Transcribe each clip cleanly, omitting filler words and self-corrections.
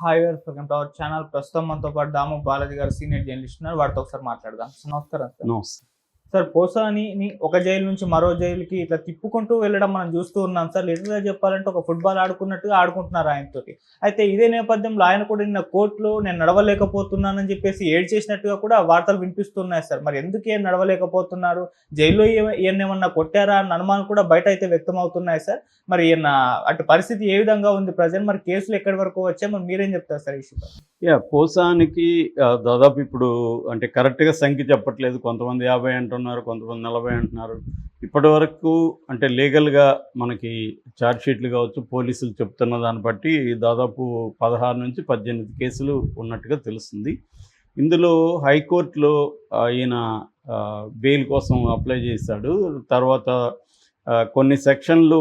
Hi గారు, welcome to our channel. ప్రస్తుతం మనతో పాటు దాము బాలాజీ గారు సీనియర్ జర్నలిస్ట్ ఉన్నారు. వారితో ఒకసారి మాట్లాడదాం. సో, నమస్కారం సార్. నమస్తే. సార్, పోసానిని ఒక జైలు నుంచి మరో జైలుకి ఇట్లా తిప్పుకుంటూ వెళ్ళడం మనం చూస్తూ ఉన్నాం సార్. లిటరల్‌గా చెప్పాలంటే ఒక ఫుట్‌బాల్ ఆడుకున్నట్టుగా ఆడుకుంటున్నారు ఆయనతోటి. అయితే ఇదే నేపథ్యంలో ఆయన కూడా నిన్న కోర్ట్‌లో నేను నడవలేకపోతున్నానని చెప్పేసి ఏడ్చేసినట్టుగా కూడా వార్తలు వినిపిస్తున్నాయి సార్. మరి ఎందుకు ఈయన నడవలేకపోతున్నారు? జైల్‌లో ఈయన్నేమన్నా కొట్టారా అన్న అనుమానాలు కూడా బయట అయితే వ్యక్తమవుతున్నాయి సార్. మరి ఈయన అటు పరిస్థితి ఏ విధంగా ఉంది ప్రెజెంట్? మరి కేసులు ఎక్కడి వరకు వచ్చాయి? మరి మీరేం చెప్తారు సార్ ఈ ఇష్యూపై? పోసానికి దాదాపు ఇప్పుడు అంటే కరెక్ట్‌గా సంఖ్య చెప్పట్లేదు. కొంతమంది 50 అంటున్నారు, కొంతమంది 40 అంటున్నారు. ఇప్పటి వరకు అంటే లీగల్‌గా మనకి ఛార్జ్ షీట్లు కావచ్చు, పోలీసులు చెప్తున్న దాన్ని బట్టి దాదాపు 16 నుంచి 18 కేసులు ఉన్నట్టుగా తెలుస్తుంది. ఇందులో హైకోర్టులో ఈయన బెయిల్ కోసం అప్లై చేశాడు. తర్వాత కొన్ని సెక్షన్లు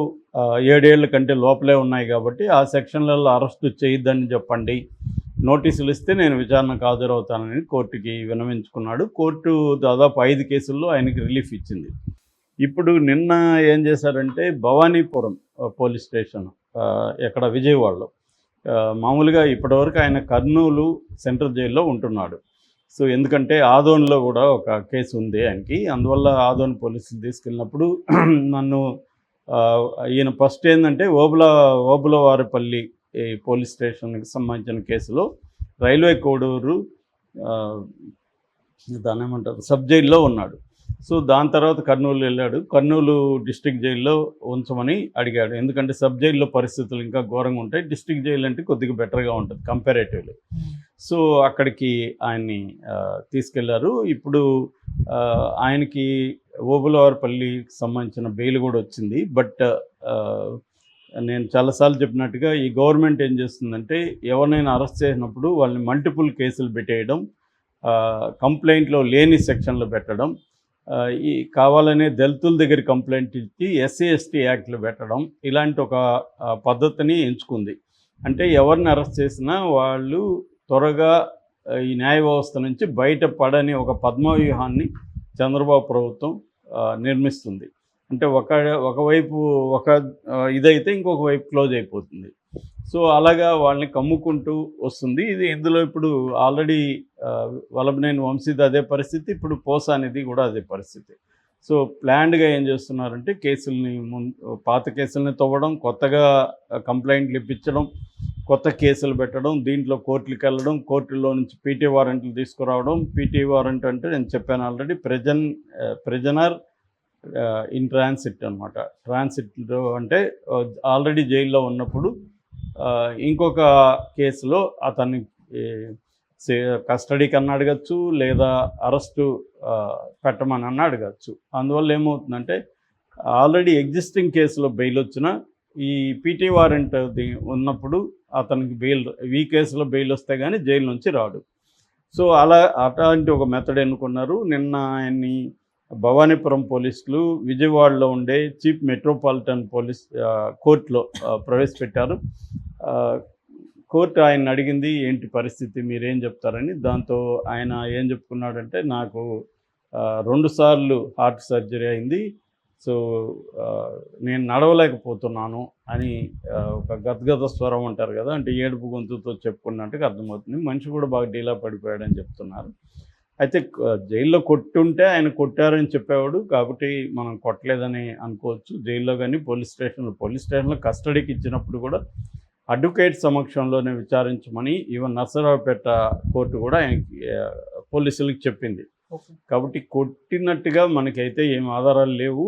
7 ఏళ్ల కంటే లోపలే ఉన్నాయి కాబట్టి ఆ సెక్షన్లలో అరెస్టు చేయొద్దని చెప్పండి, నోటీసులు ఇస్తే నేను విచారణకు హాజరవుతానని కోర్టుకి విన్నవించుకున్నాడు. కోర్టు దాదాపు 5 కేసుల్లో ఆయనకి రిలీఫ్ ఇచ్చింది. ఇప్పుడు నిన్న ఏం చేశారంటే భవానీపురం పోలీస్ స్టేషన్ ఎక్కడ విజయవాడలో మామూలుగా ఇప్పటివరకు ఆయన కర్నూలు సెంట్రల్ జైల్లో ఉంటున్నాడు. సో ఎందుకంటే ఆదోన్లో కూడా ఒక కేసు ఉంది ఆయనకి. అందువల్ల ఆదోన్ పోలీసులు తీసుకెళ్ళినప్పుడు నన్ను ఈయన ఫస్ట్ ఏంటంటే ఓబులవారిపల్లి ఈ పోలీస్ స్టేషన్కి సంబంధించిన కేసులో రైల్వే కోడూరు దాన్ని ఏమంటారు సబ్ జైల్లో ఉన్నాడు. సో దాని తర్వాత కర్నూలు వెళ్ళాడు. కర్నూలు డిస్ట్రిక్ట్ జైల్లో ఉంచమని అడిగాడు. ఎందుకంటే సబ్ జైల్లో పరిస్థితులు ఇంకా ఘోరంగా ఉంటాయి. డిస్ట్రిక్ట్ జైలు అంటే కొద్దిగా బెటర్గా ఉంటుంది కంపారేటివ్లీ. సో అక్కడికి ఆయన్ని తీసుకెళ్లారు. ఇప్పుడు ఆయనకి ఓబులవారిపల్లికి సంబంధించిన బెయిల్ కూడా వచ్చింది. బట్ నేను చాలాసార్లు చెప్పినట్టుగా ఈ గవర్నమెంట్ ఏం చేస్తుందంటే ఎవరినైనా అరెస్ట్ చేసినప్పుడు వాళ్ళని మల్టిపుల్ కేసులు పెట్టేయడం, కంప్లైంట్లో లేని సెక్షన్లు పెట్టడం, ఈ కావాలనే దళితుల దగ్గర కంప్లైంట్ ఇచ్చి ఎస్సీ ఎస్టీ యాక్ట్లు పెట్టడం, ఇలాంటి ఒక పద్ధతిని ఎంచుకుంది. అంటే ఎవరిని అరెస్ట్ చేసినా వాళ్ళు త్వరగా ఈ న్యాయ వ్యవస్థ నుంచి బయటపడని ఒక పద్మవ్యూహాన్ని చంద్రబాబు ప్రభుత్వం నిర్మిస్తుంది. అంటే ఒకవైపు ఒక ఇదైతే ఇంకొక వైపు క్లోజ్ అయిపోతుంది. సో అలాగా వాళ్ళని కమ్ముకుంటూ వస్తుంది. ఇందులో ఇప్పుడు ఆల్రెడీ వల్లభనేని వంశీది అదే పరిస్థితి, ఇప్పుడు పోసానిది కూడా అదే పరిస్థితి. సో ప్లాన్డ్గా ఏం చేస్తున్నారంటే కేసుల్ని పాత కేసుల్ని తవ్వడం, కొత్తగా కంప్లైంట్లు ఇప్పించడం, కొత్త కేసులు పెట్టడం, దీంట్లో కోర్టులకు వెళ్ళడం, కోర్టులో నుంచి పీటీ వారెంట్లు తీసుకురావడం. పీటీ వారెంట్ అంటే నేను చెప్పాను ఆల్రెడీ, ప్రిజనర్ ఇన్ ట్రాన్సిట్ అనమాట. ట్రాన్సిట్లో అంటే ఆల్రెడీ జైల్లో ఉన్నప్పుడు ఇంకొక కేసులో అతన్ని కస్టడీకి అన్న అడగచ్చు, లేదా అరెస్టు పెట్టమని అన్న అడగచ్చు. అందువల్ల ఏమవుతుందంటే ఆల్రెడీ ఎగ్జిస్టింగ్ కేసులో బెయిల్ వచ్చిన ఈ పీటీ వారెంట్ ఉన్నప్పుడు అతనికి ఈ కేసులో బెయిల్ వస్తే కానీ జైలు నుంచి రాడు. సో అట్లాంటి ఒక మెథడ్ ఎన్నుకున్నారు. నిన్న ఆయన్ని భవానీపురం పోలీసులు విజయవాడలో ఉండే చీఫ్ మెట్రోపాలిటన్ పోలీస్ కోర్టులో ప్రవేశపెట్టారు. కోర్టు ఆయన అడిగింది ఏంటి పరిస్థితి, మీరేం చెప్తారని. దాంతో ఆయన ఏం చెప్పుకున్నాడంటే నాకు 2 సార్లు హార్ట్ సర్జరీ అయింది, సో నేను నడవలేకపోతున్నాను అని ఒక గద్గద స్వరం అంటారు కదా, అంటే ఏడుపు గొంతుతో చెప్పుకున్నట్టుగా అర్థమవుతుంది. మనిషి కూడా బాగా డీలా పడిపోయాడని చెప్తున్నారు. అయితే జైల్లో కొట్టుంటే ఆయన కొట్టారని చెప్పేవాడు, కాబట్టి మనం కొట్టలేదని అనుకోవచ్చు. జైల్లో కానీ పోలీస్ స్టేషన్లో కస్టడీకి ఇచ్చినప్పుడు కూడా అడ్వకేట్ సమక్షంలోనే విచారించమని ఈవెన్ నర్సరావుపేట కోర్టు కూడా ఆయనకి పోలీసులకు చెప్పింది. కాబట్టి కొట్టినట్టుగా మనకైతే ఏం ఆధారాలు లేవు.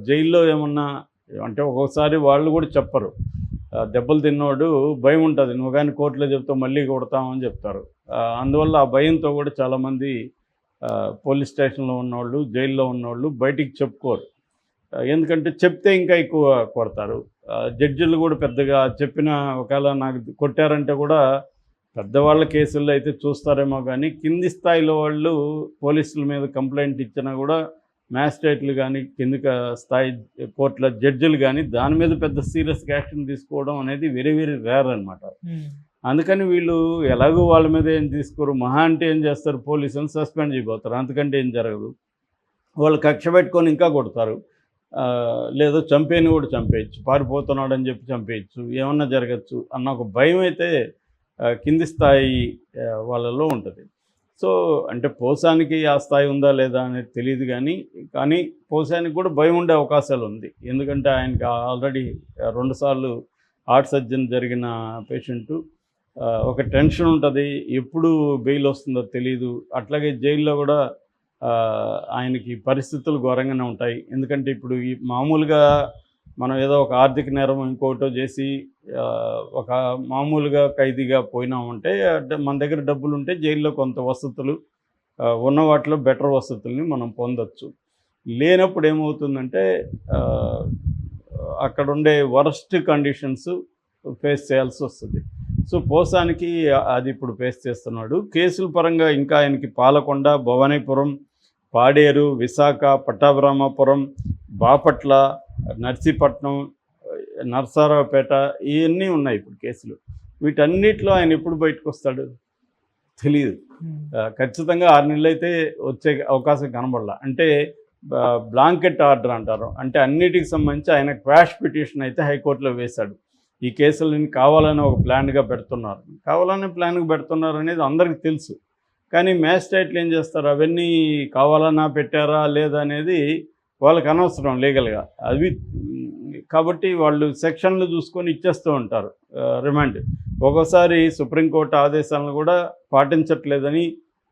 జైల్లో ఏమన్నా అంటే ఒక్కొక్కసారి వాళ్ళు కూడా చెప్పరు. దెబ్బలు తిన్నవాడు భయం ఉంటుంది, నువ్వు కానీ కోర్టులో చెప్తావు మళ్ళీ కొడతామని చెప్తారు. అందువల్ల ఆ భయంతో కూడా చాలామంది పోలీస్ స్టేషన్లో ఉన్నవాళ్ళు, జైల్లో ఉన్నవాళ్ళు బయటికి చెప్పుకోరు. ఎందుకంటే చెప్తే ఇంకా ఎక్కువ కొడతారు. జడ్జిలు కూడా పెద్దగా చెప్పిన ఒకవేళ నాకు కొట్టారంటే కూడా పెద్దవాళ్ళ కేసుల్లో అయితే చూస్తారేమో, కానీ కింది స్థాయిలో వాళ్ళు పోలీసుల మీద కంప్లైంట్ ఇచ్చినా కూడా మ్యాజిస్ట్రేట్లు కానీ కింది స్థాయి కోర్టుల జడ్జిలు కానీ దాని మీద పెద్ద సీరియస్గా యాక్షన్ తీసుకోవడం అనేది వెరీ వెరీ రేర్ అనమాట. అందుకని వీళ్ళు ఎలాగో వాళ్ళ మీద ఏం తీసుకోరు, మహా అంటే ఏం చేస్తారు, పోలీసులను సస్పెండ్ చేయబోతారు, అంతకంటే ఏం జరగదు. వాళ్ళు కక్ష పెట్టుకొని ఇంకా కొడతారు. లేదో చంపేని కూడా చంపేయచ్చు, పారిపోతున్నాడని చెప్పి చంపేయచ్చు, ఏమన్నా జరగచ్చు అన్న ఒక భయం అయితే కింది స్థాయి వాళ్ళలో ఉంటుంది. సో అంటే పోసానికి ఆ స్థాయి ఉందా లేదా అనేది తెలియదు, కానీ పోసానికి కూడా భయం ఉండే అవకాశాలు ఉంది. ఎందుకంటే ఆయనకి ఆల్రెడీ 2 సార్లు హార్ట్ సర్జరీ జరిగిన పేషెంటు. ఒక టెన్షన్ ఉంటుంది, ఎప్పుడు బెయిల్ వస్తుందో తెలీదు. అట్లాగే జైల్లో కూడా ఆయనకి పరిస్థితులు ఘోరంగానే ఉంటాయి. ఎందుకంటే ఇప్పుడు ఈ మామూలుగా మనం ఏదో ఒక ఆర్థిక నేరం ఇంకోటో చేసి ఒక మామూలుగా ఖైదీగా పోయినామంటే మన దగ్గర డబ్బులు ఉంటే జైల్లో కొంత వసతులు ఉన్న వాటిలో బెటర్ వసతుల్ని మనం పొందొచ్చు. లేనప్పుడు ఏమవుతుందంటే అక్కడ ఉండే వరస్ట్ కండిషన్స్ ఫేస్ చేయాల్సి వస్తుంది. సో పోసానికి అది ఇప్పుడు ఫేస్ చేస్తున్నాడు. కేసుల పరంగా ఇంకా ఆయనకి పాలకొండ, భవానీపురం, పాడేరు, విశాఖ, పట్టాభిరామాపురం, బాపట్ల, నర్సీపట్నం, నరసరావుపేట ఇవన్నీ ఉన్నాయి ఇప్పుడు కేసులు. వీటన్నిటిలో ఆయన ఎప్పుడు బయటకు వస్తాడు తెలియదు. ఖచ్చితంగా 6 నెలలు అయితే వచ్చే అవకాశం కనబడాల. అంటే బ్లాంకెట్ ఆర్డర్ అంటారు, అంటే అన్నిటికి సంబంధించి ఆయన క్వాష్ పిటిషన్ అయితే హైకోర్టులో వేశాడు. ఈ కేసులని కావాలని ఒక ప్లాన్గా పెడుతున్నారు, అనేది అందరికీ తెలుసు. కానీ మ్యాజిస్ట్రేట్లు ఏం చేస్తారు, అవన్నీ కావాలన్నా పెట్టారా లేదా అనేది వాళ్ళకి అనవసరం లీగల్గా. అవి కాబట్టి వాళ్ళు సెక్షన్లు చూసుకొని ఇచ్చేస్తూ ఉంటారు రిమాండ్. ఒక్కోసారి సుప్రీంకోర్టు ఆదేశాలను కూడా పాటించట్లేదని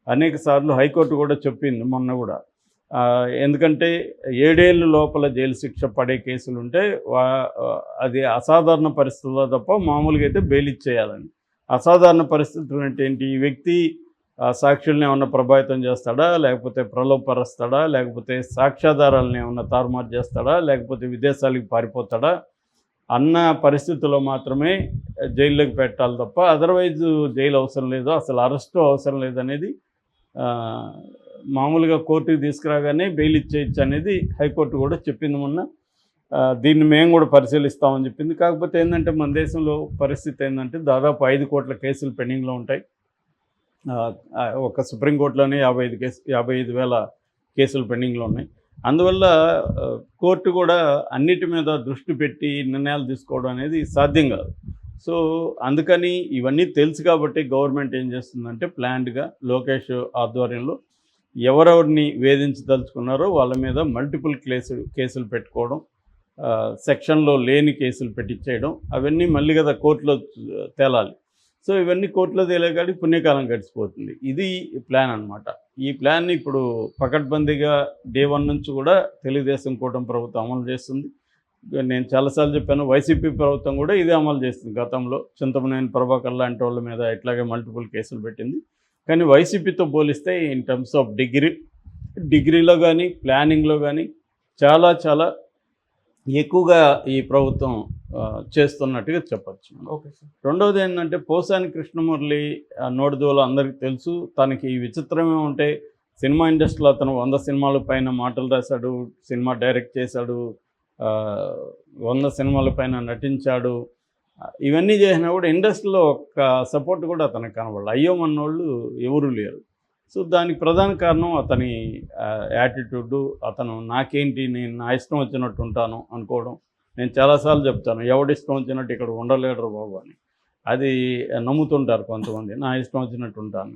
అనేక సార్లు హైకోర్టు కూడా చెప్పింది మొన్న కూడా. ఎందుకంటే 7 ఏళ్ళ లోపల జైలు శిక్ష పడే కేసులు ఉంటే అది అసాధారణ పరిస్థితుల్లో తప్ప మామూలుగా అయితే బెయిల్ ఇచ్చేయాలని. అసాధారణ పరిస్థితులు అంటే ఏంటి, ఈ వ్యక్తి సాక్షుల్ని ఏమన్నా ప్రభావితం చేస్తాడా, లేకపోతే ప్రలోభపరుస్తాడా, లేకపోతే సాక్ష్యాధారాలను ఏమన్నా తారుమారు చేస్తాడా, లేకపోతే విదేశాలకు పారిపోతాడా అన్న పరిస్థితుల్లో మాత్రమే జైల్లోకి పెట్టాలి తప్ప అదర్వైజ్ జైలు అవసరం లేదు, అసలు అరెస్టు అవసరం లేదనేది మామూలుగా కోర్టుకి తీసుకురాగానే బెయిల్ ఇచ్చేయచ్చు అనేది హైకోర్టు కూడా చెప్పింది మొన్న. దీన్ని మేము కూడా పరిశీలిస్తామని చెప్పింది. కాకపోతే ఏంటంటే మన దేశంలో పరిస్థితి ఏంటంటే దాదాపు 5 కోట్ల కేసులు పెండింగ్లో ఉంటాయి. ఒక సుప్రీంకోర్టులోనే 55,000 కేసులు పెండింగ్లో ఉన్నాయి. అందువల్ల కోర్టు కూడా అన్నిటి మీద దృష్టి పెట్టి నిర్ణయాలు తీసుకోవడం అనేది సాధ్యం కాదు. సో అందుకని ఇవన్నీ తెలుసు కాబట్టి గవర్నమెంట్ ఏం చేస్తుందంటే ప్లాన్డ్గా లోకేష్ ఆధ్వర్యంలో ఎవరెవరిని వేధించదలుచుకున్నారో వాళ్ళ మీద మల్టిపుల్ కేసులు పెట్టుకోవడం, సెక్షన్లో లేని కేసులు పెట్టించేయడం, అవన్నీ మళ్ళీ కదా కోర్టులో తేలాలి. సో ఇవన్నీ కోర్టులో తేలేకాడికి పుణ్యకాలం గడిచిపోతుంది. ఇది ప్లాన్ అనమాట. ఈ ప్లాన్ ఇప్పుడు పకడ్బందీగా డే 1 నుంచి కూడా తెలుగుదేశం కూటమి ప్రభుత్వం అమలు చేస్తుంది. నేను చాలాసార్లు చెప్పాను, వైసీపీ ప్రభుత్వం కూడా ఇదే అమలు చేస్తుంది. గతంలో చింతమనేని ప్రభాకర్ లాంటి వాళ్ళ మీద ఇట్లాగే మల్టిపుల్ కేసులు పెట్టింది. కానీ వైసీపీతో పోలిస్తే ఇన్ టర్మ్స్ ఆఫ్ డిగ్రీలో కానీ ప్లానింగ్లో కానీ చాలా చాలా ఎక్కువగా ఈ ప్రభుత్వం చేస్తున్నట్టుగా చెప్పచ్చు. Okay sir. రెండవది ఏంటంటే పోసాని కృష్ణమురళి నోటిదోల అందరికీ తెలుసు. తనకి ఈ విచిత్రమే ఉంటే సినిమా ఇండస్ట్రీలో అతను 100 సినిమాల పైన మాటలు రాశాడు, సినిమా డైరెక్ట్ చేశాడు, 100 సినిమాల పైన నటించాడు. ఇవన్నీ చేసినా కూడా ఇండస్ట్రీలో ఒక్క సపోర్ట్ కూడా అతనికి కనబడాలి. అయ్యోమన్నోళ్ళు ఎవరూ లేరు. సో దానికి ప్రధాన కారణం అతని యాటిట్యూడు. అతను నాకేంటి, నేను నా ఇష్టం వచ్చినట్టు ఉంటాను అనుకోవడం. నేను చాలాసార్లు చెప్తాను, ఎవడిష్టం వచ్చినట్టు ఇక్కడ ఉండలేడు బాబు అని. అది నమ్ముతుంటారు కొంతమంది, నా ఇష్టం వచ్చినట్టు ఉంటాను.